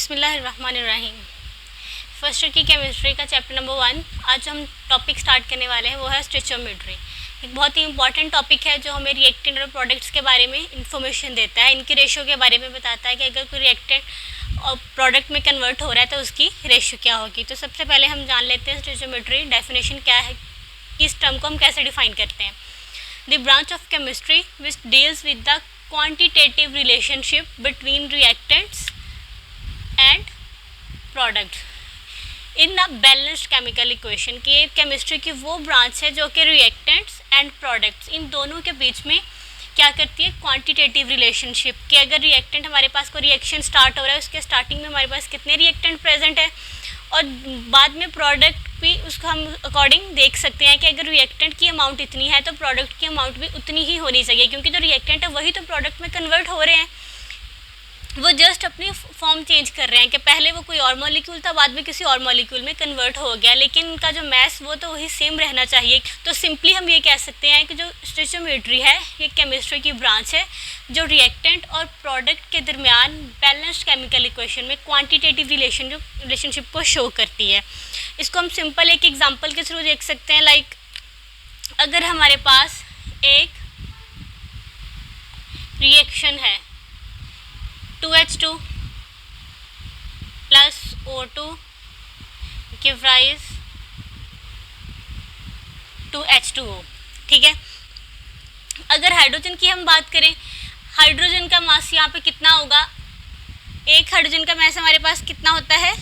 बिस्मिल्लाहिर्रहमानिर्रहीम। First year की chemistry का चैप्टर नंबर 1 आज हम टॉपिक स्टार्ट करने वाले हैं, वो है स्टोइचियोमेट्री। एक बहुत ही इंपॉर्टेंट टॉपिक है जो हमें रिएक्टेंट और प्रोडक्ट्स के बारे में इंफॉर्मेशन देता है, इनकी रेशियो के बारे में बताता है कि अगर कोई रिएक्टेंट और प्रोडक्ट में कन्वर्ट हो रहा है तो उसकी रेशियो क्या होगी। तो सबसे पहले हम जान लेते हैं स्टोइचियोमेट्री डेफिनेशन क्या है, इस टर्म को हम कैसे डिफाइन करते हैं। The branch of chemistry which deals with the quantitative relationship between reactants and product in a balanced chemical equation. की एक केमिस्ट्री की वो ब्रांच है जो कि रिएक्टेंट्स एंड प्रोडक्ट्स इन दोनों के बीच में क्या करती है, क्वांटिटेटिव रिलेशनशिप। कि अगर रिएक्टेंट हमारे पास कोई रिएक्शन स्टार्ट हो रहा है, उसके स्टार्टिंग में हमारे पास कितने रिएक्टेंट प्रेजेंट है और बाद में प्रोडक्ट भी उसको हम अकॉर्डिंग देख सकते हैं कि अगर रिएक्टेंट की अमाउंट इतनी है तो प्रोडक्ट की अमाउंट भी उतनी ही होनी चाहिए, क्योंकि जो रिएक्टेंट है वही तो प्रोडक्ट में कन्वर्ट हो रहे हैं। वो जस्ट अपनी फॉर्म चेंज कर रहे हैं कि पहले वो कोई और मॉलिक्यूल था, बाद में किसी और मॉलिक्यूल में कन्वर्ट हो गया, लेकिन उनका जो मैस वो तो वही सेम रहना चाहिए। तो सिंपली हम ये कह सकते हैं कि जो स्टोइचियोमेट्री है ये केमिस्ट्री की ब्रांच है जो रिएक्टेंट और प्रोडक्ट के दरमियान बैलेंस्ड केमिकल इक्वेशन में क्वांटिटेटिव रिलेशनशिप को शो करती है। इसको हम सिंपल एक एग्जाम्पल के थ्रू देख सकते हैं। लाइक अगर हमारे पास एक रिएक्शन है 2H2 plus O2 give rise to H2O। ठीक है, अगर हाइड्रोजन की हम बात करें, हाइड्रोजन का मास यहाँ पे कितना होगा, एक हाइड्रोजन का मास हमारे पास कितना होता है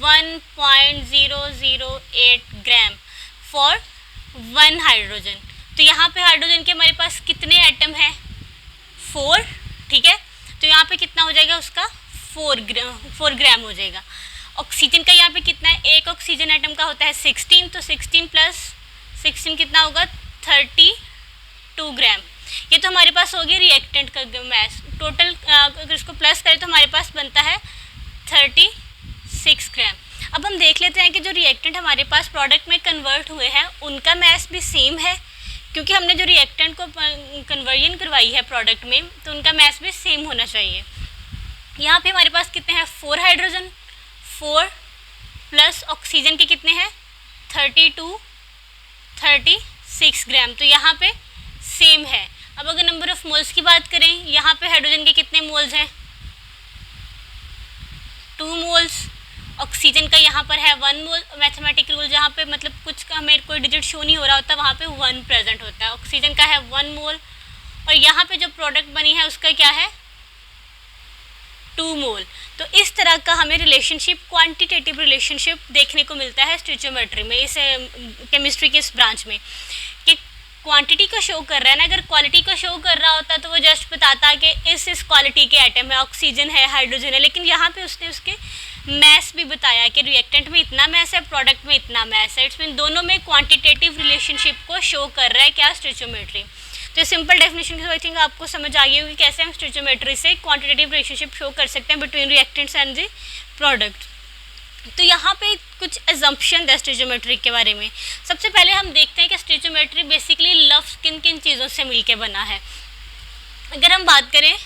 1.008 ग्राम फॉर 1 हाइड्रोजन। तो यहाँ पे हाइड्रोजन के हमारे पास कितने एटम है 4। ठीक है, तो यहाँ पे कितना हो जाएगा उसका 4 ग्राम हो जाएगा। ऑक्सीजन का यहाँ पे कितना है, एक ऑक्सीजन एटम का होता है 16, तो 16 प्लस 16 कितना होगा 32 ग्राम। ये तो हमारे पास हो गया रिएक्टेंट का मैस। टोटल अगर इसको प्लस करें तो हमारे पास बनता है 36 ग्राम। अब हम देख लेते हैं कि जो रिएक्टेंट हमारे पास प्रोडक्ट में कन्वर्ट हुए हैं उनका मैस भी सेम है, क्योंकि हमने जो रिएक्टेंट को कन्वर्जन करवाई है प्रोडक्ट में तो उनका मैस भी सेम होना चाहिए। यहाँ पे हमारे पास कितने हैं 4 हाइड्रोजन, 4 प्लस ऑक्सीजन के कितने हैं 36 ग्राम, तो यहाँ पे सेम है। अब अगर नंबर ऑफ मोल्स की बात करें, यहाँ पे हाइड्रोजन के कितने मोल्स हैं 2 मोल्स, ऑक्सीजन का यहाँ पर है 1 मोल। मैथमेटिक रूल जहाँ पे मतलब कुछ का हमें कोई डिजिट शो नहीं हो रहा होता वहाँ पे 1 प्रेजेंट होता है। ऑक्सीजन का है 1 मोल और यहाँ पे जो प्रोडक्ट बनी है उसका क्या है 2 मोल। तो इस तरह का हमें रिलेशनशिप, क्वांटिटेटिव रिलेशनशिप देखने को मिलता है स्टोइचियोमेट्री में, इस केमिस्ट्री के इस ब्रांच में। कि क्वांटिटी को शो कर रहा है ना, अगर क्वालिटी को शो कर रहा होता तो वो जस्ट बताता कि इस क्वालिटी के एटम है, ऑक्सीजन है, हाइड्रोजन है, लेकिन यहाँ पे उसने उसके मैस भी बताया कि रिएक्टेंट में इतना मैस है, प्रोडक्ट में इतना मैस है। इट्स मीन दोनों में क्वांटिटेटिव रिलेशनशिप को शो कर रहा है क्या स्टोइचियोमेट्री। तो सिंपल डेफिनेशन के आई थिंक आपको समझ आ गई होगी कैसे हम स्टोइचियोमेट्री से क्वांटिटेटिव रिलेशनशिप शो कर सकते हैं between reactants and the product. तो यहाँ पे कुछ एजम्पशन है स्टोइचियोमेट्री के बारे में। सबसे पहले हम देखते हैं कि स्टोइचियोमेट्री बेसिकली लफ्ज़ किन किन चीज़ों से मिलके बना है। अगर हम बात करें,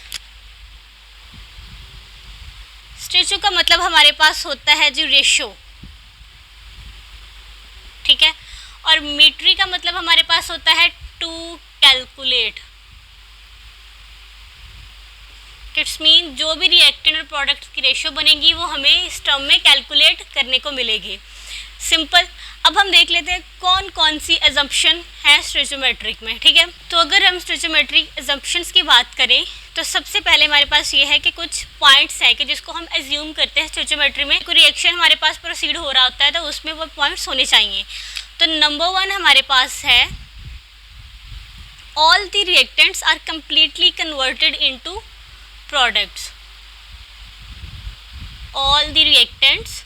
स्टोइचियो का मतलब हमारे पास होता है जो रेशो, ठीक है, और मीट्री का मतलब हमारे पास होता है टू कैलकुलेट। इट्स मीन जो भी रिएक्टेंट और प्रोडक्ट की रेशियो बनेगी वो हमें इस टर्म में कैलकुलेट करने को मिलेगी। सिंपल। अब हम देख लेते हैं कौन कौन सी एजम्पशन है स्टोइचियोमेट्रिक में। ठीक है, तो अगर हम स्टोइचियोमेट्रिक एजम्पशंस की बात करें तो सबसे पहले हमारे पास ये है कि कुछ पॉइंट्स हैं कि जिसको हम एज्यूम करते हैं स्टोइचियोमेट्री में कोई रिएक्शन हमारे पास प्रोसीड हो रहा होता है तो उसमें वो पॉइंट्स होने चाहिए। तो नंबर 1 हमारे पास है all the reactants are completely converted into products। all the reactants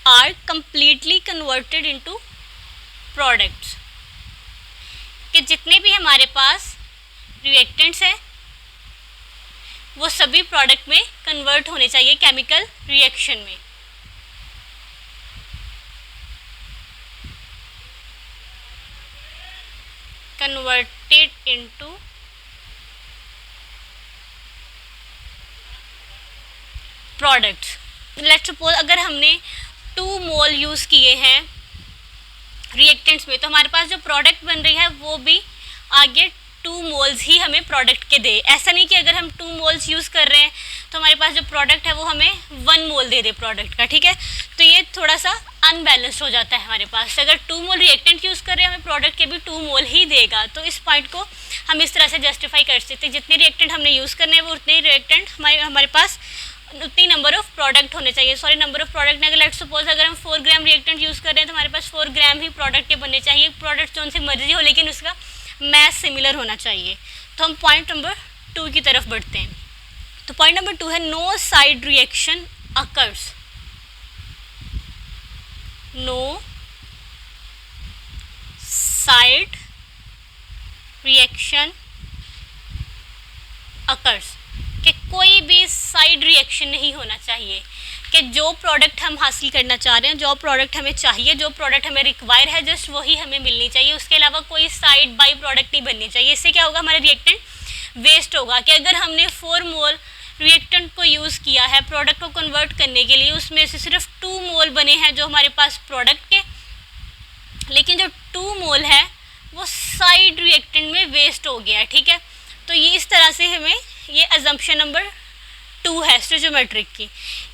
are completely converted into products। कि जितने भी हमारे पास रिएक्टेंट्स हैं वो सभी प्रोडक्ट में कन्वर्ट होने चाहिए केमिकल रिएक्शन में। converted into products. Let's suppose अगर हमने 2 मोल यूज़ किए हैं रिएक्टेंट्स में, तो हमारे पास जो प्रोडक्ट बन रही है वो भी आगे 2 मोल्स ही हमें प्रोडक्ट के दे। ऐसा नहीं कि अगर हम 2 मोल्स यूज़ कर रहे हैं तो हमारे पास जो प्रोडक्ट है वो हमें 1 मोल दे प्रोडक्ट का, ठीक है। तो ये थोड़ा सा अनबैलेंस्ड हो जाता है हमारे पास। अगर 2 मोल रिएक्टेंट यूज़ कर रहे हैं हमें प्रोडक्ट के भी 2 मोल ही देगा। तो इस पॉइंट को हम इस तरह से जस्टिफाई कर सकते हैं, जितने रिएक्टेंट हमने यूज़ करने हैं वो उतने ही रिएक्टेंट हमारे पास उतनी नंबर ऑफ प्रोडक्ट होने चाहिए। सॉरी, नंबर ऑफ प्रोडक्ट नहीं, अगर लेट्स सपोज अगर हम 4 ग्राम रिएक्टेंट यूज़ कर रहे हैं तो हमारे पास 4 ग्राम ही प्रोडक्ट के बनने चाहिए। प्रोडक्ट जो से मर्जी हो लेकिन उसका मैथ सिमिलर होना चाहिए। तो हम पॉइंट नंबर 2 की तरफ बढ़ते हैं। तो पॉइंट नंबर 2 है no side reaction occurs. No side reaction occurs, कि कोई भी साइड रिएक्शन नहीं होना चाहिए, कि जो प्रोडक्ट हम हासिल करना चाह रहे हैं, जो प्रोडक्ट हमें चाहिए, जो प्रोडक्ट हमें रिक्वायर है, जस्ट वही हमें मिलनी चाहिए। उसके अलावा कोई साइड बाई प्रोडक्ट नहीं बननी चाहिए। इससे क्या होगा, हमारा रिएक्टेंट वेस्ट होगा। कि अगर हमने 4 मोल रिएक्टेंट को यूज़ किया है प्रोडक्ट को कन्वर्ट करने के लिए, उसमें से सिर्फ 2 मोल बने हैं जो हमारे पास प्रोडक्ट के, लेकिन जो 2 मोल है वो साइड रिएक्टेंट में वेस्ट हो गया है, ठीक है। तो ये इस तरह से हमें ये अजम्पशन नंबर 2 है स्टोइचियोमेट्रिक की,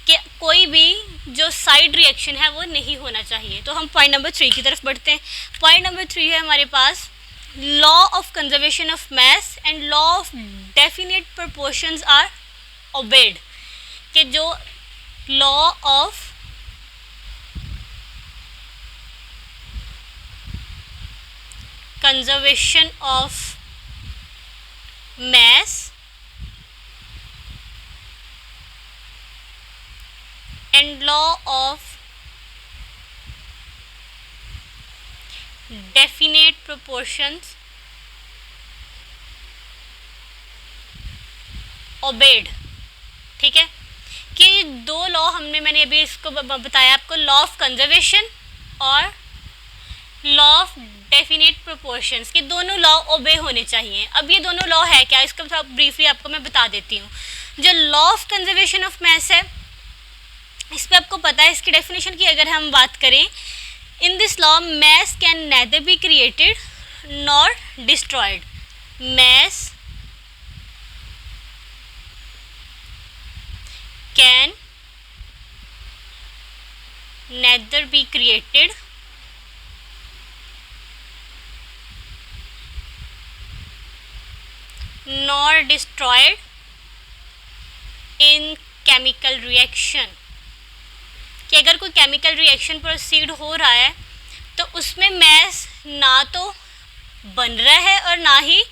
कि कोई भी जो साइड रिएक्शन है वो नहीं होना चाहिए। तो हम पॉइंट नंबर 3 की तरफ बढ़ते हैं। पॉइंट नंबर 3 है हमारे पास law of conservation of mass and law of definite proportions are obeyed. कि जो law of conservation of mass and law of definite proportions obeyed, ठीक है। कि 2 लॉ मैंने अभी इसको बताया आपको, लॉ ऑफ कंजर्वेशन और लॉ ऑफ डेफिनेट प्रोपोर्शंस, कि दोनों लॉ ओबे होने चाहिए। अब ये दोनों लॉ है क्या, इसका थोड़ा ब्रीफली आपको मैं बता देती हूँ। जो लॉ ऑफ कंजर्वेशन ऑफ मास है, इस पर आपको पता है, इसकी डेफिनेशन की अगर हम बात करें, in this law mass can nether be created nor destroyed. Mass can nether be created nor destroyed in chemical reaction। कि अगर कोई केमिकल रिएक्शन प्रोसीड हो रहा है तो उसमें मास ना तो बन रहा है और ना ही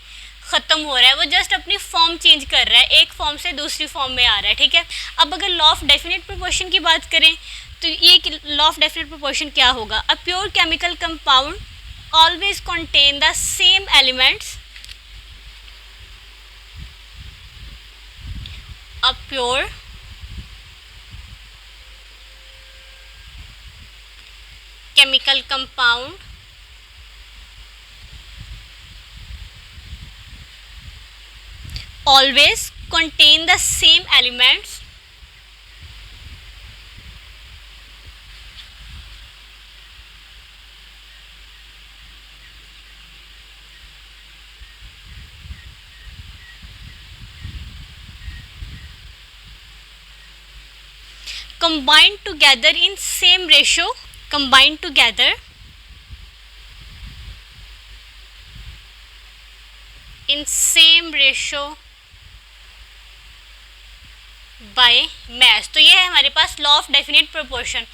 ख़त्म हो रहा है, वो जस्ट अपनी फॉर्म चेंज कर रहा है, एक फॉर्म से दूसरी फॉर्म में आ रहा है, ठीक है। अब अगर लॉ ऑफ डेफिनेट प्रोपोर्शन की बात करें तो ये लॉ ऑफ डेफिनेट प्रोपोर्शन क्या होगा, a pure chemical compound always contain the same elements, a pure chemical compound always contain the same elements combined together in same ratio, combined together in same ratio by mass. तो ये है हमारे पास law of definite proportion,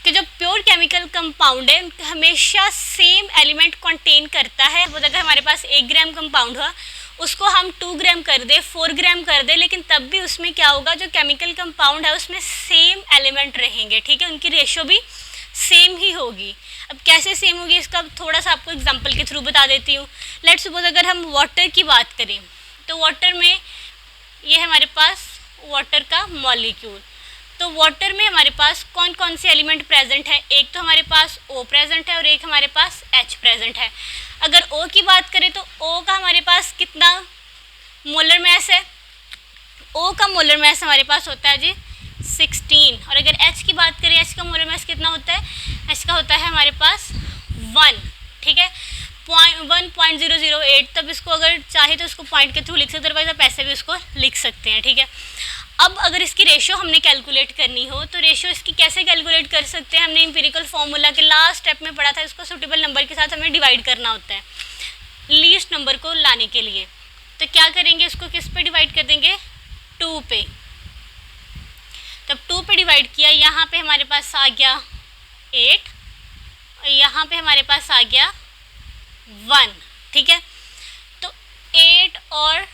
कि जो pure chemical compound है हमेशा same element contain करता है। वो अगर हमारे पास 1 ग्राम कंपाउंड हुआ, उसको हम 2 ग्राम कर दे, 4 ग्राम कर दे, लेकिन तब भी उसमें क्या होगा, जो केमिकल कंपाउंड है उसमें सेम एलिमेंट रहेंगे, ठीक है। उनकी रेशो भी सेम ही होगी। अब कैसे सेम होगी इसका थोड़ा सा आपको एग्जांपल के थ्रू बता देती हूँ। लेट्स सपोज अगर हम वाटर की बात करें तो वाटर में ये हमारे पास वाटर का मॉलिक्यूल, तो वाटर में हमारे पास कौन कौन से एलिमेंट प्रेजेंट है, एक तो हमारे पास O प्रेजेंट है और एक हमारे पास H प्रेजेंट है। अगर O की बात करें तो O का हमारे पास कितना मोलर मैस है, O का मोलर मैस हमारे पास होता है जी 16। और अगर H की बात करें, H का मोलर मास कितना होता है? H का होता है हमारे पास 1, ठीक है, 1.008। तब इसको अगर चाहे तो इसको पॉइंट के थ्रू लिख सकते हैं, अदरवाइज आप ऐसे भी इसको लिख सकते हैं, ठीक है। अब अगर इसकी रेशियो हमने कैलकुलेट करनी हो तो रेशियो इसकी कैसे कैलकुलेट कर सकते हैं? हमने एम्पिरिकल फॉर्मूला के लास्ट स्टेप में पढ़ा था, इसको सूटेबल नंबर के साथ हमें डिवाइड करना होता है लीस्ट नंबर को लाने के लिए। तो क्या करेंगे, इसको किस पे डिवाइड कर देंगे? 2 पे। तब 2 पे डिवाइड किया, यहाँ पे हमारे पास आ गया 8 और यहाँ पे हमारे पास आ गया 1, ठीक है। तो 8 और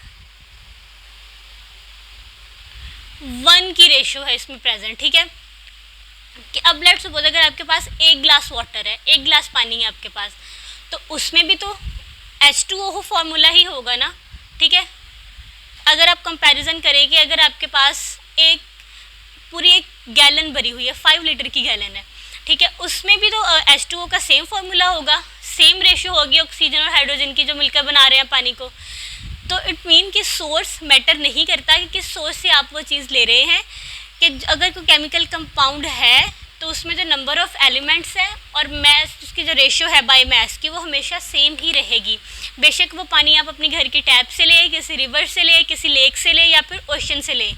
1 की रेशियो है इसमें प्रेजेंट, ठीक है। कि अब लेट्स सपोज अगर आपके पास 1 ग्लास वाटर है, 1 ग्लास पानी है आपके पास, तो उसमें भी तो H2O फॉर्मूला ही होगा ना, ठीक है। अगर आप कंपैरिजन करें कि अगर आपके पास पूरी एक गैलन भरी हुई है, 5 लीटर की गैलन है, ठीक है, उसमें भी तो H2O का सेम फॉर्मूला होगा, सेम रेशियो होगी ऑक्सीजन और हाइड्रोजन की जो मिलकर बना रहे हैं पानी को। तो इट मीन कि सोर्स मैटर नहीं करता कि किस सोर्स से आप वो चीज़ ले रहे हैं। कि अगर कोई केमिकल कंपाउंड है तो उसमें जो नंबर ऑफ़ एलिमेंट्स है और मैस, उसकी जो रेशियो है बाय मैस की, वो हमेशा सेम ही रहेगी। बेशक वो पानी आप अपने घर की टैप से ले, किसी रिवर से ले, किसी लेक से ले या फिर ओशन से ले,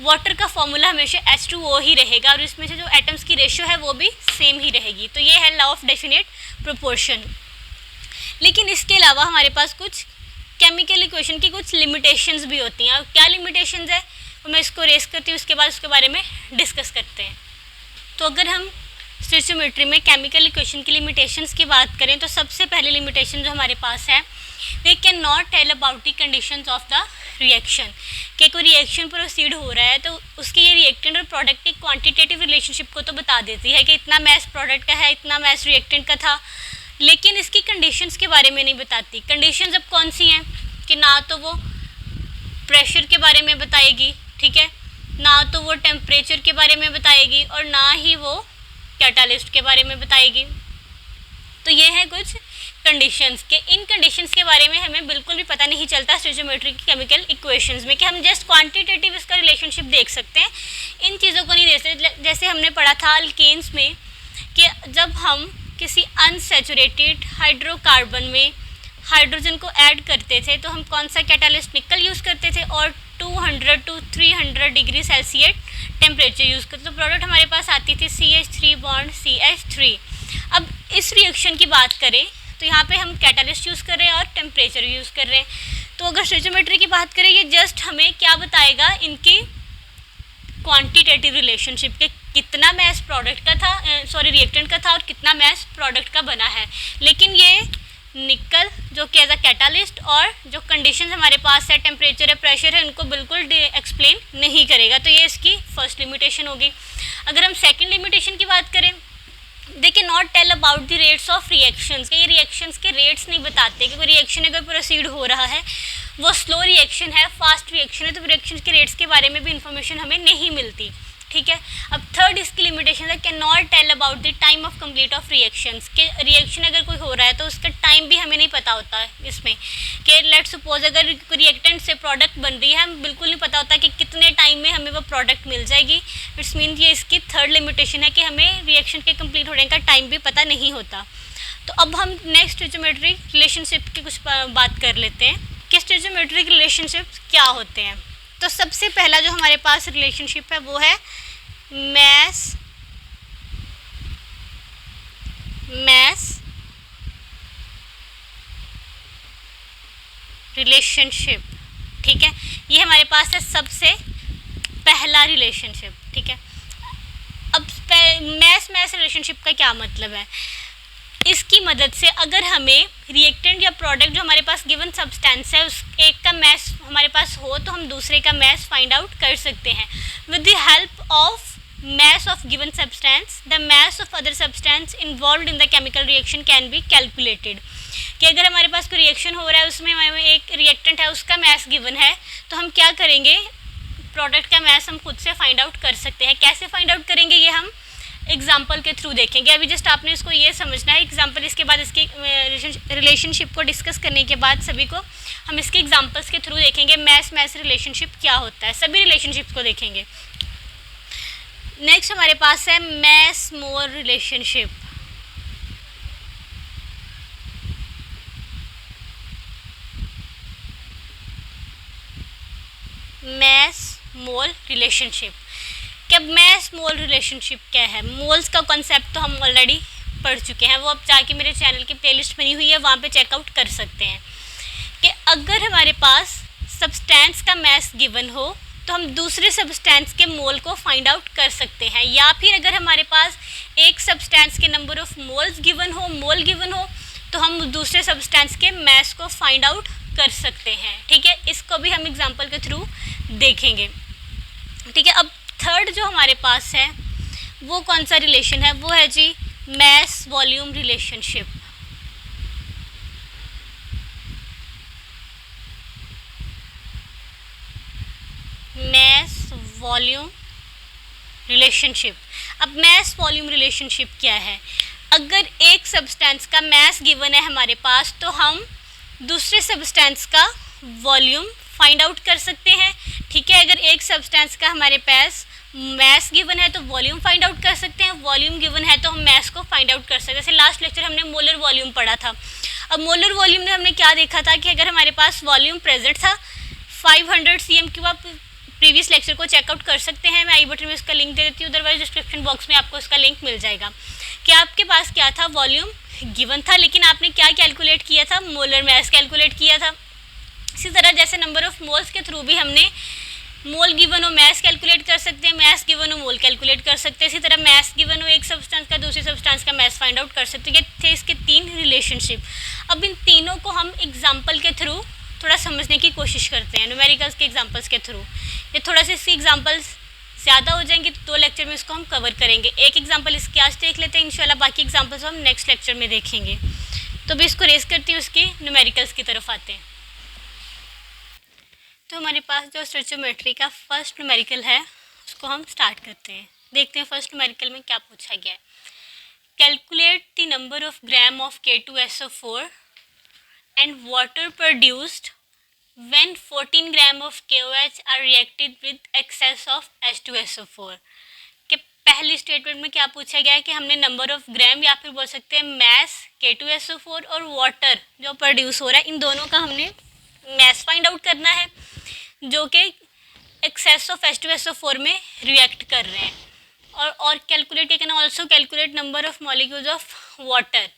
वाटर का फॉर्मूला हमेशा H2O ही रहेगा और इसमें से जो एटम्स की रेशियो है वो भी सेम ही रहेगी। तो ये है लॉ ऑफ डेफिनेट प्रोपोर्शन। लेकिन इसके अलावा हमारे पास कुछ केमिकल इक्वेशन की कुछ लिमिटेशंस भी होती हैं। और क्या लिमिटेशंस है तो मैं इसको रेस करती हूँ, उसके बाद उसके बारे में डिस्कस करते हैं। तो अगर हम स्टोइचियोमेट्री में केमिकल इक्वेशन की लिमिटेशंस की बात करें तो सबसे पहली लिमिटेशन जो हमारे पास है, we can not tell about the conditions of the reaction. कि कोई रिएक्शन प्रोसीड हो रहा है तो उसके ये रिएक्टेंट और प्रोडक्ट की क्वांटिटेटिव रिलेशनशिप को तो बता देती है कि इतना मैस प्रोडक्ट का है, इतना मैस रिएक्टेंट का था, लेकिन इसकी कंडीशंस के बारे में नहीं बताती। कंडीशंस अब कौन सी हैं कि ना तो वो प्रेशर के बारे में बताएगी, ठीक है, ना तो वो टेम्परेचर के बारे में बताएगी और ना ही वो कैटालिस्ट के बारे में बताएगी। तो ये है कुछ कंडीशंस के। इन कंडीशंस के बारे में हमें बिल्कुल भी पता नहीं चलता स्टोइचियोमेट्री की केमिकल इक्वेशंस में, कि हम जस्ट क्वांटिटेटिव इसका रिलेशनशिप देख सकते हैं, इन चीज़ों को नहीं देख सकते। जैसे हमने पढ़ा था अल्केन्स में कि जब हम किसी अनसैचुरेटेड हाइड्रोकार्बन में हाइड्रोजन को ऐड करते थे तो हम कौन सा कैटालिस्ट? निकल यूज़ करते थे और 200 to 300 degree Celsius temperature use करते। तो प्रोडक्ट हमारे पास आती थी CH3 बॉन्ड CH3। अब इस रिएक्शन की बात करें तो यहाँ पे हम कैटालिस्ट यूज़ कर रहे हैं और टेम्परेचर यूज़ कर रहे हैं। तो अगर स्टोइचियोमेट्री की बात करें, ये जस्ट हमें क्या बताएगा, इनकी क्वांटिटेटिव रिलेशनशिप के कितना मैस प्रोडक्ट का था, रिएक्टेंट का था और कितना मैस प्रोडक्ट का बना है। लेकिन ये निकल जो कि एज अ कैटालिस्ट और जो कंडीशंस हमारे पास है, टेम्परेचर है, प्रेशर है, इनको बिल्कुल एक्सप्लेन नहीं करेगा। तो ये इसकी फर्स्ट लिमिटेशन होगी। अगर हम सेकंड लिमिटेशन की बात करें, they can not tell about the rates of reactions. ये रिएक्शंस के रेट्स नहीं बताते कि कोई रिएक्शन अगर प्रोसीड हो रहा है वो स्लो रिएक्शन है, फास्ट रिएक्शन है, तो रिएक्शन के रेट्स के बारे में भी इंफॉर्मेशन हमें नहीं मिलती, ठीक है। अब थर्ड इसकी लिमिटेशन है, can not tell about the time of complete of reactions. के रिएक्शन अगर कोई हो रहा है तो उसका टाइम भी हमें नहीं पता होता है इसमें। कि लेट्स सपोज अगर रिएक्टेंट से प्रोडक्ट बन रही है, हम बिल्कुल नहीं पता होता कि कितने टाइम में हमें वो प्रोडक्ट मिल जाएगी। इट्स मीन ये इसकी थर्ड लिमिटेशन है कि हमें रिएक्शन के कंप्लीट होने का टाइम भी पता नहीं होता। तो अब हम नेक्स्ट स्टोइचियोमेट्रिक रिलेशनशिप की कुछ बात कर लेते हैं कि स्टोइचियोमेट्रिक रिलेशनशिप क्या होते हैं। तो सबसे पहला जो हमारे पास रिलेशनशिप है वो है मैस रिलेशनशिप, ठीक है। ये हमारे पास है सबसे पहला रिलेशनशिप, ठीक है। अब मैस रिलेशनशिप का क्या मतलब है? इसकी मदद से अगर हमें रिएक्टेंट या प्रोडक्ट जो हमारे पास गिवन सब्सटेंस है उस एक का मैस हमारे पास हो तो हम दूसरे का मैस फाइंड आउट कर सकते हैं। With the help of mass of given substance, the mass of other substance involved in the chemical reaction can be calculated। कि अगर हमारे पास कोई रिएक्शन हो रहा है उसमें हमें एक रिएक्टेंट है उसका मैस गिवन है तो हम क्या करेंगे, प्रोडक्ट का मैस हम खुद से फाइंड आउट कर सकते हैं। कैसे फाइंड आउट करेंगे ये हम एग्जाम्पल के थ्रू देखेंगे। अभी जस्ट आपने इसको ये समझना है एग्जाम्पल, इसके बाद इसके रिलेशनशिप को डिस्कस करने के बाद सभी को हम इसके एग्जाम्पल्स के थ्रू देखेंगे मैस रिलेशनशिप क्या होता है, सभी रिलेशनशिप को देखेंगे। नेक्स्ट हमारे पास है मैस मोल रिलेशनशिप। मैस मोल रिलेशनशिप। क्या मैस मोल रिलेशनशिप क्या है? मोल्स का कॉन्सेप्ट तो हम ऑलरेडी पढ़ चुके हैं, वो आप जाके मेरे चैनल की प्लेलिस्ट बनी हुई है वहाँ पे चेकआउट कर सकते हैं। कि अगर हमारे पास सब्सटेंस का मैस गिवन हो तो हम दूसरे सब्सटेंस के मोल को फाइंड आउट कर सकते हैं, या फिर अगर हमारे पास एक सब्सटेंस के नंबर ऑफ मोल्स गिवन हो, मोल गिवन हो, तो हम दूसरे सब्सटेंस के मैस को फाइंड आउट कर सकते हैं। ठीक है, इसको भी हम एग्जांपल के थ्रू देखेंगे। ठीक है, अब थर्ड जो हमारे पास है वो कौन सा रिलेशन है? वो है जी mass volume relationship. Mass volume relationship. अब मैस वॉल्यूम रिलेशनशिप क्या है? अगर एक सब्सटेंस का मैस गिवन है हमारे पास तो हम दूसरे सब्सटेंस का वॉल्यूम फाइंड आउट कर सकते हैं। ठीक है, अगर एक सब्सटेंस का हमारे पास मैस गिवन है तो वॉल्यूम फाइंड आउट कर सकते हैं, वॉल्यूम गिवन है तो हम मैस को फाइंड आउट कर सकते हैं। जैसे लास्ट लेक्चर हमने मोलर वॉल्यूम पढ़ा था। अब मोलर वॉल्यूम में हमने क्या देखा था कि अगर हमारे पास वॉल्यूम प्रेजेंट था 500 cm क्यूब, आप प्रीवियस लेक्चर को चेकआउट कर सकते हैं, मैं आई बटन में उसका लिंक दे देती हूँ, अदरवाइज डिस्क्रिप्शन बॉक्स में आपको उसका लिंक मिल जाएगा। कि आपके पास क्या था? वॉल्यूम गिवन था, लेकिन आपने क्या कैलकुलेट किया था? मोलर मैस कैलकुलेट किया था। इसी तरह जैसे नंबर ऑफ मोल्स के थ्रू भी हमने मोल गिवन हो मैस कैलकुलेट कर सकते हैं, मैस गिवन हो मोल कैलकुलेट कर सकते हैं। इसी तरह मैस गिवन हो एक सब्सटेंस का दूसरी सब्सटेंस का मैस फाइंड आउट कर सकते हैं। ये थे इसके तीन रिलेशनशिप। अब इन तीनों को हम एग्जाम्पल के थ्रू थोड़ा समझने की कोशिश करते हैं, न्यूमेरिकल्स के एग्जाम्पल्स के थ्रू। ये थोड़ा से इसके एग्जाम्पल्स ज़्यादा हो जाएंगे तो 2 लेक्चर में इसको हम कवर करेंगे। एक एग्जाम्पल इसके आज देख लेते हैं, इंशाल्लाह बाकी एग्जाम्पल्स हम नेक्स्ट लेक्चर में देखेंगे। तो भी इसको रेस करती हूँ, उसकी न्यूमेरिकल्स की तरफ आते हैं। तो हमारे पास जो स्टोइचियोमेट्री का फर्स्ट न्यूमेरिकल है उसको हम स्टार्ट करते हैं। देखते हैं फर्स्ट न्यूमेरिकल में क्या पूछा गया है। Calculate the number of gram of K2SO4 and water produced when 14 gram of KOH are reacted with excess of H2SO4। के पहली स्टेटमेंट में क्या पूछा गया है कि हमने नंबर ऑफ ग्राम या फिर बोल सकते हैं मैस K2SO4 और वाटर जो प्रोड्यूस हो रहा है, इन दोनों का हमने मैस फाइंड आउट करना है जो कि एक्सेस ऑफ H2SO4 में रिएक्ट कर रहे हैं। और calculate can also calculate number of molecules of water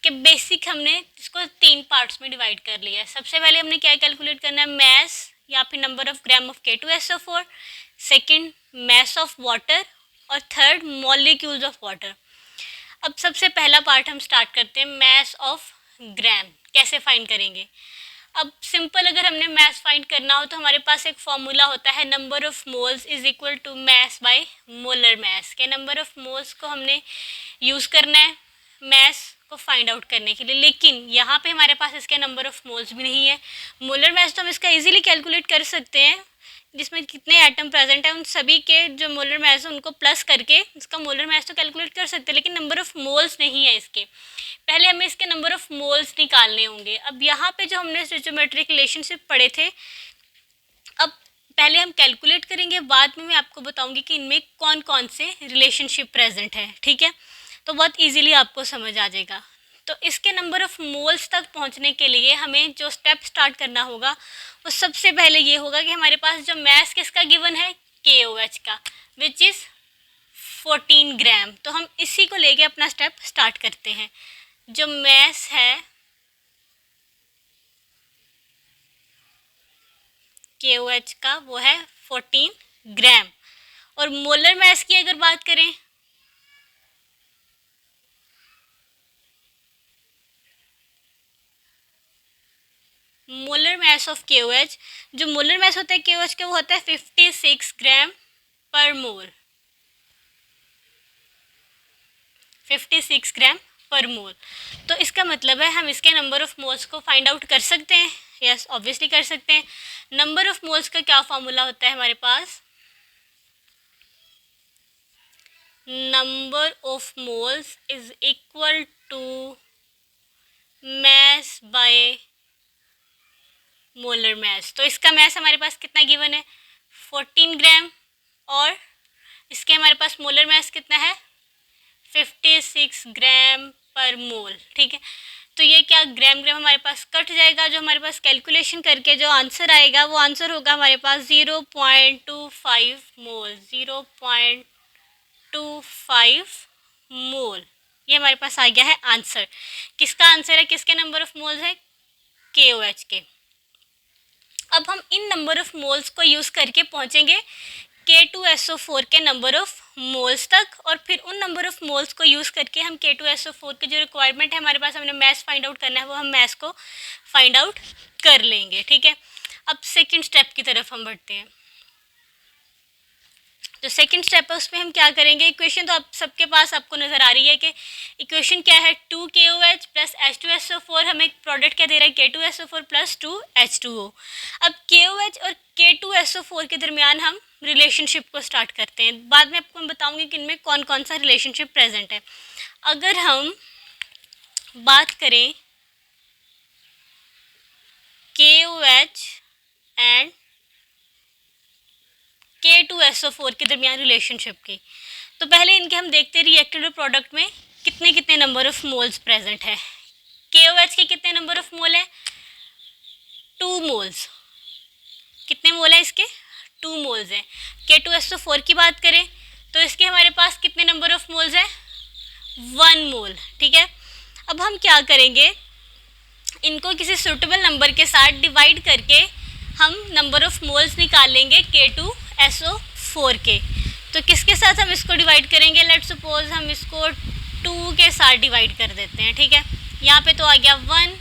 के बेसिक हमने इसको 3 पार्ट्स में डिवाइड कर लिया है। सबसे पहले हमने क्या कैलकुलेट करना है? मैस या फिर number of gram of K2SO4, second mass of water और थर्ड मॉलिक्यूल्स ऑफ वाटर। अब सबसे पहला पार्ट हम स्टार्ट करते हैं मैस ऑफ ग्राम। कैसे फाइंड करेंगे? अब सिंपल अगर हमने मैस फाइंड करना हो तो हमारे पास एक फॉर्मूला होता है, number of moles is equal to mass by molar mass. के नंबर ऑफ मोल्स को हमने यूज़ करना है मैस को फाइंड आउट करने के लिए, लेकिन यहाँ पे हमारे पास इसके नंबर ऑफ मोल्स भी नहीं है। मोलर मैस तो हम इसका इजीली कैलकुलेट कर सकते हैं, जिसमें कितने एटम प्रेजेंट है उन सभी के जो मोलर मैस है उनको प्लस करके इसका मोलर मैस तो कैलकुलेट कर सकते हैं, लेकिन नंबर ऑफ मोल्स नहीं है इसके। पहले हमें इसके नंबर ऑफ मोल्स निकालने होंगे। अब यहाँ पे जो हमने स्टोइचियोमेट्रिक रिलेशनशिप पढ़े थे, अब पहले हम कैलकुलेट करेंगे, बाद में मैं आपको बताऊंगी कि इनमें कौन कौन से रिलेशनशिप प्रेजेंट है। ठीक है, तो बहुत इजीली आपको समझ आ जाएगा। तो इसके नंबर ऑफ मोल्स तक पहुंचने के लिए हमें जो स्टेप स्टार्ट करना होगा वो सबसे पहले ये होगा कि हमारे पास जो मैस किसका गिवन है? KOH का, विच इज़ 14 ग्राम। तो हम इसी को लेके अपना स्टेप स्टार्ट करते हैं। जो मैस है KOH का वो है 14 ग्राम, और मोलर मैस की अगर बात करें मोलर मैस ऑफ KOH, जो मोलर मैस होता है KOH का वो होता है 56 ग्राम पर मोल। 56 ग्राम पर मोल। तो इसका मतलब है हम इसके नंबर ऑफ मोल्स को फाइंड आउट कर सकते हैं। यस, ऑब्वियसली कर सकते हैं। नंबर ऑफ मोल्स का क्या फॉर्मूला होता है हमारे पास? Number of moles is equal to mass by molar mass. तो इसका मैस हमारे पास कितना गिवन है? 14 ग्राम, और इसके हमारे पास मोलर मास कितना है 56 ग्राम पर मोल, ठीक है। तो ये क्या ग्राम ग्राम हमारे पास कट जाएगा, जो हमारे पास कैलकुलेशन करके जो आंसर आएगा वो आंसर होगा हमारे पास 0.25 मोल, 0.25 मोल। ये हमारे पास आ गया है आंसर। किसका आंसर है, किसके नंबर ऑफ मोल्स है, KOH के। अब हम इन नंबर ऑफ मोल्स को यूज़ करके पहुंचेंगे K2SO4 के नंबर ऑफ मोल्स तक, और फिर उन नंबर ऑफ मोल्स को यूज़ करके हम K2SO4 के जो रिक्वायरमेंट है हमारे पास, हमने मैस फाइंड आउट करना है, वो हम मैस को फाइंड आउट कर लेंगे, ठीक है। अब सेकंड स्टेप की तरफ हम बढ़ते हैं। जो सेकंड स्टेप है उसमें हम क्या करेंगे, इक्वेशन तो आप सबके पास आपको नज़र आ रही है कि इक्वेशन क्या है, 2KOH प्लस H2SO4, हमें प्रोडक्ट क्या दे रहा है, K2SO4 प्लस 2H2O। अब KOH और K2SO4 के दरमियान हम रिलेशनशिप को स्टार्ट करते हैं। बाद में आपको मैं बताऊंगी कि इनमें कौन कौन सा रिलेशनशिप प्रेजेंट है। अगर हम बात करें KOH एंड K2SO4 के दरमियान रिलेशनशिप की, तो पहले इनके हम देखते हैं रिएक्टेड प्रोडक्ट में कितने कितने नंबर ऑफ मोल्स प्रेजेंट है। KOH के कितने नंबर ऑफ मोल है, 2 मोल्स। कितने मोल है इसके, 2 मोल्स हैं। K2SO4 की बात करें तो इसके हमारे पास कितने नंबर ऑफ मोल्स हैं, 1 मोल, ठीक है। अब हम क्या करेंगे, इनको किसी सुटेबल नंबर के साथ डिवाइड करके हम नंबर ऑफ मोल्स निकाल लेंगे K2SO4 के। तो किसके साथ हम इसको डिवाइड करेंगे, लेट्स सपोज हम इसको 2 के साथ डिवाइड कर देते हैं, ठीक है। यहाँ पे तो आ गया 1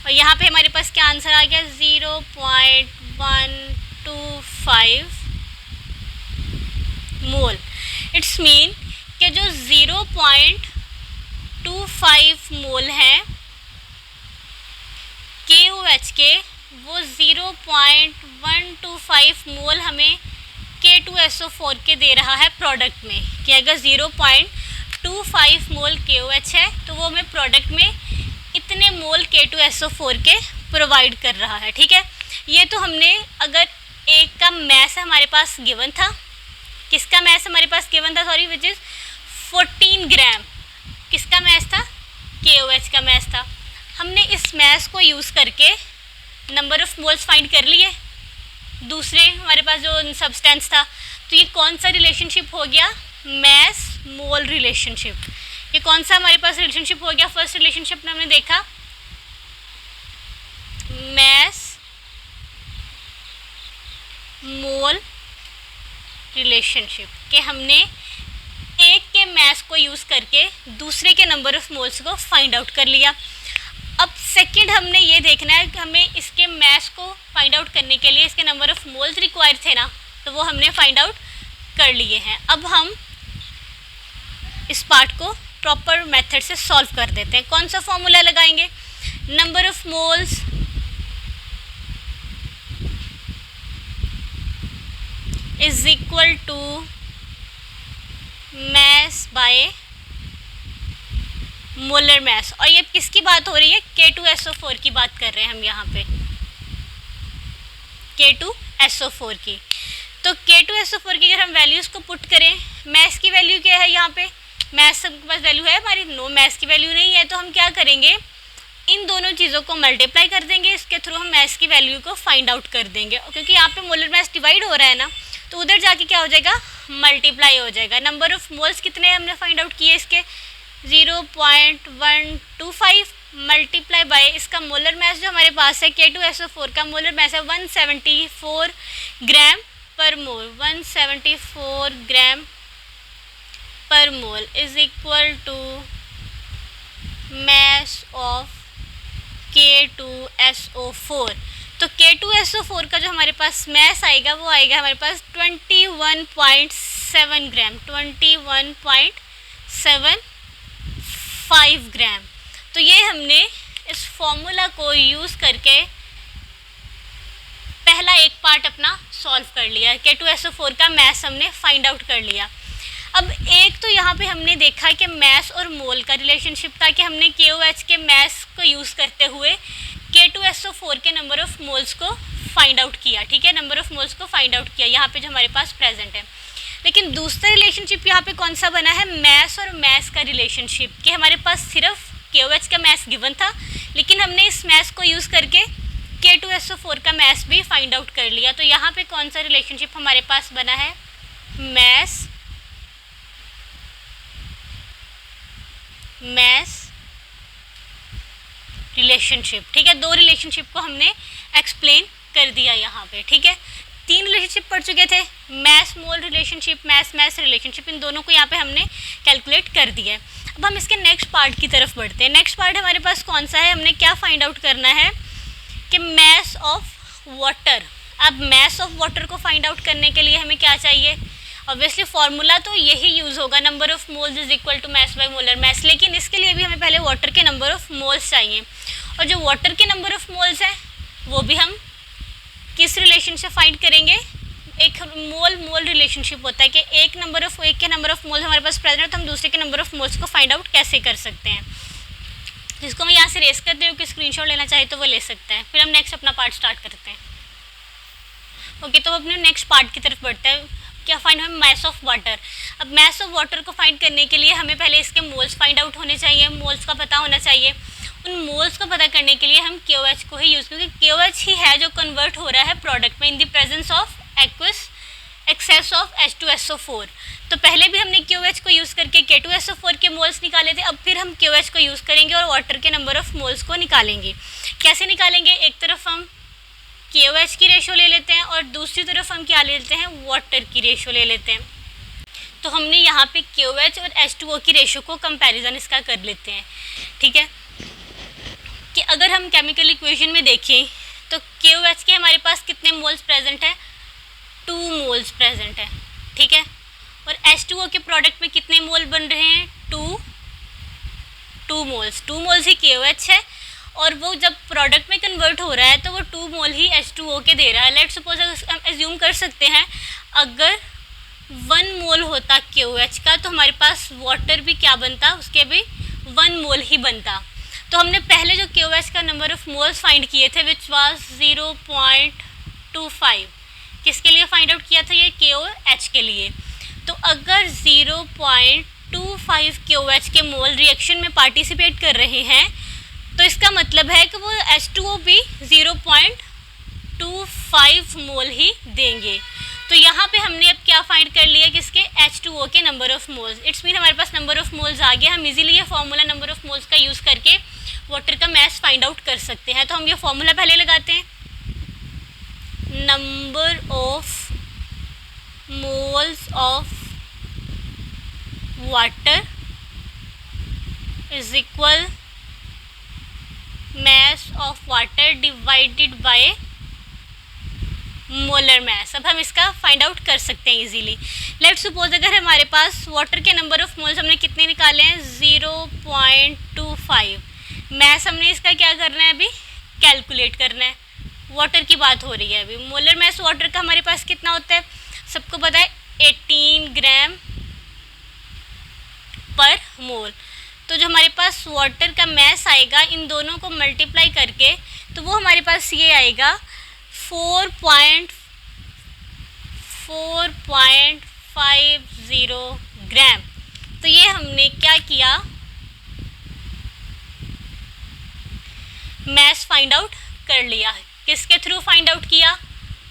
और यहाँ पे हमारे पास क्या आंसर आ गया, 0.125 मोल। इट्स मीन कि जो 0.25 मोल हैं KOH के, वो 0.125 मोल हमें K2SO4 के दे रहा है प्रोडक्ट में। कि अगर 0.25 मोल KOH है तो वो हमें प्रोडक्ट में इतने मोल K2SO4 के प्रोवाइड कर रहा है, ठीक है। ये तो हमने, अगर एक का मैस हमारे पास गिवन था, किसका मैस हमारे पास गिवन था, सॉरी, विच इज़ 14 ग्राम। किसका मैस था, KOH का मैस था। हमने इस मैस को यूज़ करके नंबर ऑफ मोल्स फाइंड कर लिए दूसरे हमारे पास जो सब्सटेंस था। तो ये कौन सा रिलेशनशिप हो गया, मैस मोल रिलेशनशिप। ये कौन सा हमारे पास रिलेशनशिप हो गया, फर्स्ट रिलेशनशिप में हमने देखा मैस मोल रिलेशनशिप, कि हमने एक के मैस को यूज़ करके दूसरे के नंबर ऑफ मोल्स को फाइंड आउट कर लिया। अब सेकंड हमने ये देखना है कि हमें इसके मैस को फाइंड आउट करने के लिए इसके नंबर ऑफ मोल्स रिक्वायर्ड थे ना, तो वो हमने फाइंड आउट कर लिए हैं। अब हम इस पार्ट को प्रॉपर मेथड से सॉल्व कर देते हैं। कौन सा फॉर्मूला लगाएंगे, number of moles is equal to mass by molar mass. और ये किसकी बात हो रही है, K2SO4 की बात कर रहे हैं हम यहाँ पे, K2SO4 की। तो K2SO4 की अगर हम वैल्यूज़ को पुट करें, मैस की वैल्यू क्या है, यहाँ पे मैस सबके पास वैल्यू है हमारी, नो मैस की वैल्यू नहीं है। तो हम क्या करेंगे, इन दोनों चीज़ों को मल्टीप्लाई कर देंगे, इसके थ्रू हम मैस की वैल्यू को फाइंड आउट कर देंगे। क्योंकि यहाँ पे मोलर मैस डिवाइड हो रहा है ना, तो उधर जाके क्या हो जाएगा, मल्टीप्लाई हो जाएगा। नंबर ऑफ मोल्स कितने हमने फाइंड आउट किए इसके, 0.125 मल्टीप्लाई बाय इसका मोलर मैस जो हमारे पास है K2SO4 का मोलर मैस है 174 gram per mole, 174 gram per mole is equal to mass of K2SO4। तो K2SO4 का जो हमारे पास मैस आएगा वो आएगा हमारे पास 21.7 ग्राम, 21.75 ग्राम। तो ये हमने इस फॉर्मूला को यूज़ करके पहला एक पार्ट अपना सॉल्व कर लिया, K2SO4 का मैस हमने फाइंड आउट कर लिया। अब एक तो यहाँ पे हमने देखा कि मैस और मोल का रिलेशनशिप था, कि हमने KOH के मैस को यूज़ करते हुए K2SO4 के नंबर ऑफ मोल्स को फाइंड आउट किया, ठीक है, नंबर ऑफ मोल्स को फाइंड आउट किया यहाँ पे जो हमारे पास प्रेजेंट है। लेकिन दूसरा रिलेशनशिप यहाँ पे कौन सा बना है, मैस और मैस का रिलेशनशिप, कि हमारे पास सिर्फ KOH का मैस गिवन था, लेकिन हमने इस मैस को यूज़ करके K2SO4 का मैस भी फाइंड आउट कर लिया। तो यहाँ पे कौन सा रिलेशनशिप हमारे पास बना है, मैस रिलेशनशिप। ठीक है, दो रिलेशनशिप को हमने एक्सप्लेन कर दिया यहाँ पे। ठीक है, तीन रिलेशनशिप पढ़ चुके थे, मैस मोल रिलेशनशिप, मैस मैस रिलेशनशिप, इन दोनों को यहाँ पे हमने कैलकुलेट कर दिया है। अब हम इसके नेक्स्ट पार्ट की तरफ बढ़ते हैं। नेक्स्ट पार्ट हमारे पास कौन सा है, हमने क्या फाइंड आउट करना है कि मैस ऑफ वाटर। अब मैस ऑफ वाटर को फाइंड आउट करने के लिए हमें क्या चाहिए, ऑब्वियसली फॉर्मूला तो यही यूज़ होगा, number of moles is equal to mass by molar mass, लेकिन इसके लिए भी हमें पहले वाटर के नंबर ऑफ मोल्स चाहिए। और जो वाटर के नंबर ऑफ मोल्स है वो भी हम किस रिलेशन से फाइंड करेंगे, एक मोल मोल रिलेशनशिप होता है कि एक के नंबर ऑफ मोल्स हमारे पास प्रेजेंट है, तो हम दूसरे के नंबर ऑफ मोल्स को फाइंड आउट कैसे कर सकते हैं। जिसको मैं यहाँ से रेस करते हुए स्क्रीनशॉट लेना चाहे तो वो ले सकता है। फिर हम नेक्स्ट अपना पार्ट स्टार्ट करते हैं। ओके, तो अपने नेक्स्ट पार्ट की तरफ बढ़ते हैं। क्या फाइंड है, मैस ऑफ वाटर। अब मैस ऑफ वाटर को फाइंड करने के लिए हमें पहले इसके मोल्स फाइंड आउट होने चाहिए, मोल्स का पता होना चाहिए। उन मोल्स को पता करने के लिए हम KOH को ही यूज़, क्योंकि KOH ही है जो कन्वर्ट हो रहा है प्रोडक्ट में in the presence of aqueous excess of H2SO4। तो पहले भी हमने KOH को यूज़ करके K2SO4 के मोल्स निकाले थे, अब फिर हम KOH को यूज़ करेंगे और वाटर के नंबर ऑफ मोल्स को निकालेंगे। कैसे निकालेंगे, एक तरफ हम KOH की रेशो ले लेते हैं और दूसरी तरफ हम क्या ले लेते हैं, वाटर की रेशो ले लेते हैं। तो हमने यहाँ पे KOH और H2O की रेशो को कंपैरिजन इसका कर लेते हैं। ठीक है, कि अगर हम केमिकल इक्वेशन में देखें तो KOH के हमारे पास कितने मोल्स प्रेजेंट है, 2 मोल्स प्रेजेंट है। ठीक है, और H2O के प्रोडक्ट में कितने मोल बन रहे हैं, 2 मोल्स ही KOH है, और वो जब प्रोडक्ट में कन्वर्ट हो रहा है तो वो 2 मोल ही H2O के दे रहा है। लेट्स सपोज हम एज्यूम कर सकते हैं अगर 1 मोल होता KOH का तो हमारे पास वाटर भी क्या बनता, उसके भी 1 मोल ही बनता। तो हमने पहले जो KOH का नंबर ऑफ मोल्स फाइंड किए थे विच वाज 0.25, किसके लिए फाइंड आउट किया था, ये KOH के लिए। तो अगर 0.25 KOH के मोल रिएक्शन में पार्टिसिपेट कर रहे हैं तो इसका मतलब है कि वो H2O भी 0.25 मोल ही देंगे। तो यहाँ पे हमने अब क्या फाइंड कर लिया कि इसके H2O के number of moles, it's mean हमारे पास नंबर ऑफ मोल्स आ गया। हम इजीली ये फॉर्मूला नंबर ऑफ मोल्स का यूज़ करके वाटर का मैस फाइंड आउट कर सकते हैं। तो हम ये फॉर्मूला पहले लगाते हैं, number of moles of water is equal mass of water divided by molar mess. अब हम इसका फाइंड आउट कर सकते हैं इजीली। लेट्स सपोज अगर हमारे पास वाटर के नंबर ऑफ मोल्स हमने कितने निकाले हैं, 0.25, मैस हमने इसका क्या करना है, अभी कैलकुलेट करना है। वाटर की बात हो रही है अभी। मोलर मैस वाटर का हमारे पास कितना होता है, सबको पता है 18 ग्राम पर मोल। तो जो हमारे पास वाटर का मैस आएगा इन दोनों को मल्टीप्लाई करके तो वो हमारे पास ये आएगा 4.50 ग्राम। तो ये हमने क्या किया, मैस फाइंड आउट कर लिया। किसके थ्रू फाइंड आउट किया,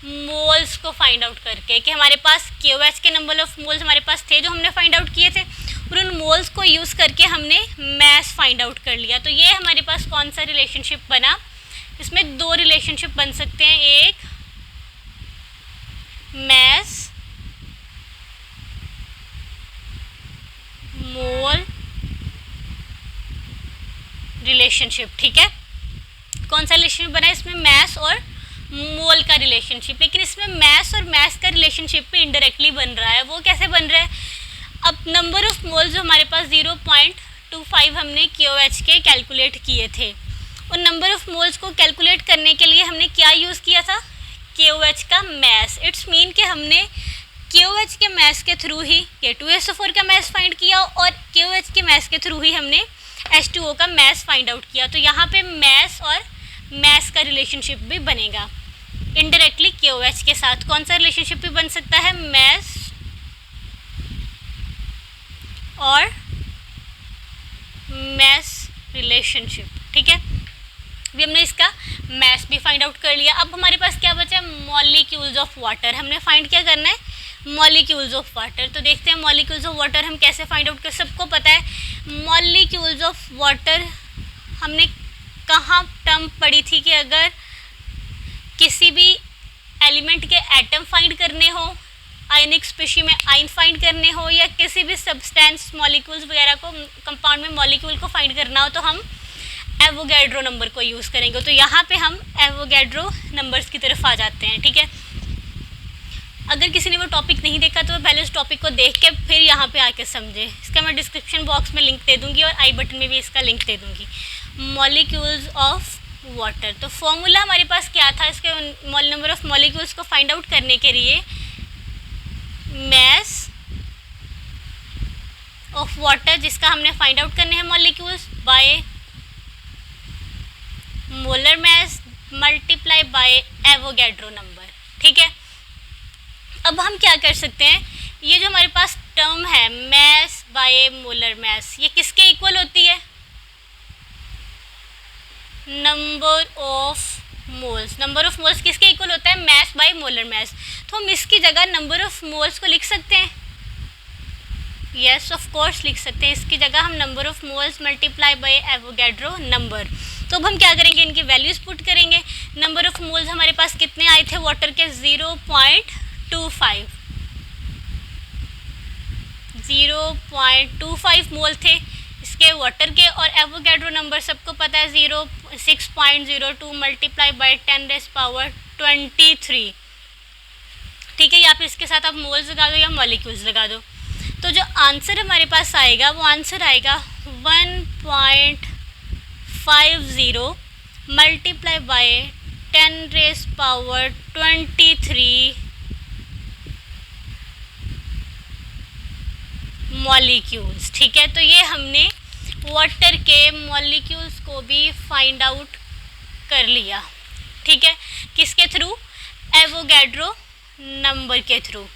मोल्स को फाइंड आउट करके, कि हमारे पास KOH के नंबर ऑफ मोल्स हमारे पास थे जो हमने फाइंड आउट किए थे, और उन मोल्स को यूज़ करके हमने मैस फाइंड आउट कर लिया। तो ये हमारे पास कौन सा रिलेशनशिप बना, इसमें 2 रिलेशनशिप बन सकते हैं, एक मैस मोल रिलेशनशिप। ठीक है, कौन सा रिलेशनशिप बना है इसमें, मैस और मोल का रिलेशनशिप। लेकिन इसमें मैस और मैस का रिलेशनशिप भी इनडायरेक्टली बन रहा है। वो कैसे बन रहा है, अब नंबर ऑफ मोल्स जो हमारे पास 0.25 हमने KOH के कैलकुलेट किए थे, उन नंबर ऑफ मोल्स को कैलकुलेट करने के लिए हमने क्या यूज़ किया था, KOH का मैस। इट्स मीन कि हमने KOH के मैस के थ्रू ही K2SO4 का मैस फाइंड किया और KOH के मैस के थ्रू ही हमने H2O का मैस फाइंड आउट किया। तो यहाँ पे मैस और मैस का रिलेशनशिप भी बनेगा इनडायरेक्टली KOH के साथ। कौन सा रिलेशनशिप भी बन सकता है, मैस और mass रिलेशनशिप। ठीक है, अभी हमने इसका mass भी फाइंड आउट कर लिया। अब हमारे पास क्या बचा? Molecules of water. हमने फाइंड क्या करना है? Molecules of water. तो देखते हैं मॉलिक्यूल्स ऑफ वाटर हम कैसे फाइंड आउट कर। सबको पता है मॉलिक्यूल्स ऑफ वाटर हमने कहाँ टर्म पढ़ी थी कि अगर किसी भी एलिमेंट के एटम फाइंड करने हो, आयनिक स्पीशी में आयन फाइंड करने हो, या किसी भी सब्सटेंस मॉलिक्यूल्स वगैरह को, कंपाउंड में मॉलिक्यूल को फाइंड करना हो, तो हम एवोगैड्रो नंबर को यूज़ करेंगे। तो यहाँ पे हम एवोगैड्रो नंबर्स की तरफ आ जाते हैं। ठीक है, अगर किसी ने वो टॉपिक नहीं देखा तो पहले उस टॉपिक को देख के फिर यहाँ पे आके समझे। इसका मैं डिस्क्रिप्शन बॉक्स में लिंक दे दूँगी और आई बटन में भी इसका लिंक दे दूँगी। मॉलिक्यूल्स ऑफ वाटर, तो फॉर्मूला हमारे पास क्या था इसके नंबर ऑफ मॉलिक्यूल्स को फाइंड आउट करने के लिए? मैस ऑफ वाटर, जिसका हमने फाइंड आउट करने हैं molecules, bye molar mess multiply by Avogadro number. ठीक है, अब हम क्या कर सकते हैं? ये जो हमारे पास टर्म है मैस बाय मोलर मैस, ये किसके इक्वल होती है? Number of moles. Number of moles किसके इक्वल होता है? Mess by molar mass. तो हम इसकी जगह नंबर ऑफ मोल्स को लिख सकते हैं। यस, ऑफ कोर्स लिख सकते हैं। इसकी जगह हम number of moles multiply by Avogadro number. तो अब हम क्या करेंगे? इनकी वैल्यूज पुट करेंगे। नंबर ऑफ मोल्स हमारे पास कितने आए थे वाटर के? 0.25 मोल थे इसके वाटर के, और एवोगैड्रो नंबर सबको पता है 6.02 मल्टीप्लाई बाय 10⁻23। ठीक है, या फिर इसके साथ आप मोल्स लगा दो या मॉलिक्यूल्स लगा दो। तो जो आंसर हमारे पास आएगा वो आंसर आएगा 1.50 मल्टीप्लाई बाय 10⁻23 मॉलिक्यूल्स। ठीक है, तो ये हमने वाटर के मॉलिक्यूल्स को भी फाइंड आउट कर लिया। ठीक है, किसके थ्रू? एवोगैड्रो नंबर के थ्रू।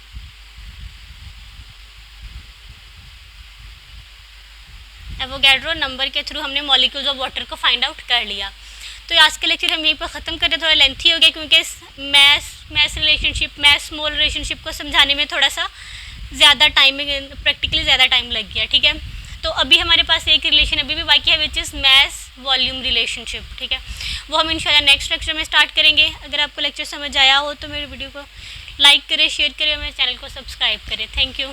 एवोगैड्रो नंबर के थ्रू हमने मॉलिक्यूल्स ऑफ वाटर को फाइंड आउट कर लिया। तो आज का लेक्चर हम यहीं पर ख़त्म करें। थोड़ा लेंथी हो गया क्योंकि मैस रिलेशनशिप, मैस मोल रिलेशनशिप को समझाने में थोड़ा सा ज़्यादा टाइम, प्रैक्टिकली ज़्यादा टाइम लग गया। ठीक है, तो अभी हमारे पास एक रिलेशन अभी भी बाकी है which is mass volume relationship. ठीक है, वो हम इंशाल्लाह नेक्स्ट लेक्चर में स्टार्ट करेंगे। अगर आपको लेक्चर समझ आया हो तो मेरे वीडियो को लाइक करें, शेयर करें और मेरे चैनल को सब्सक्राइब करें। Thank you.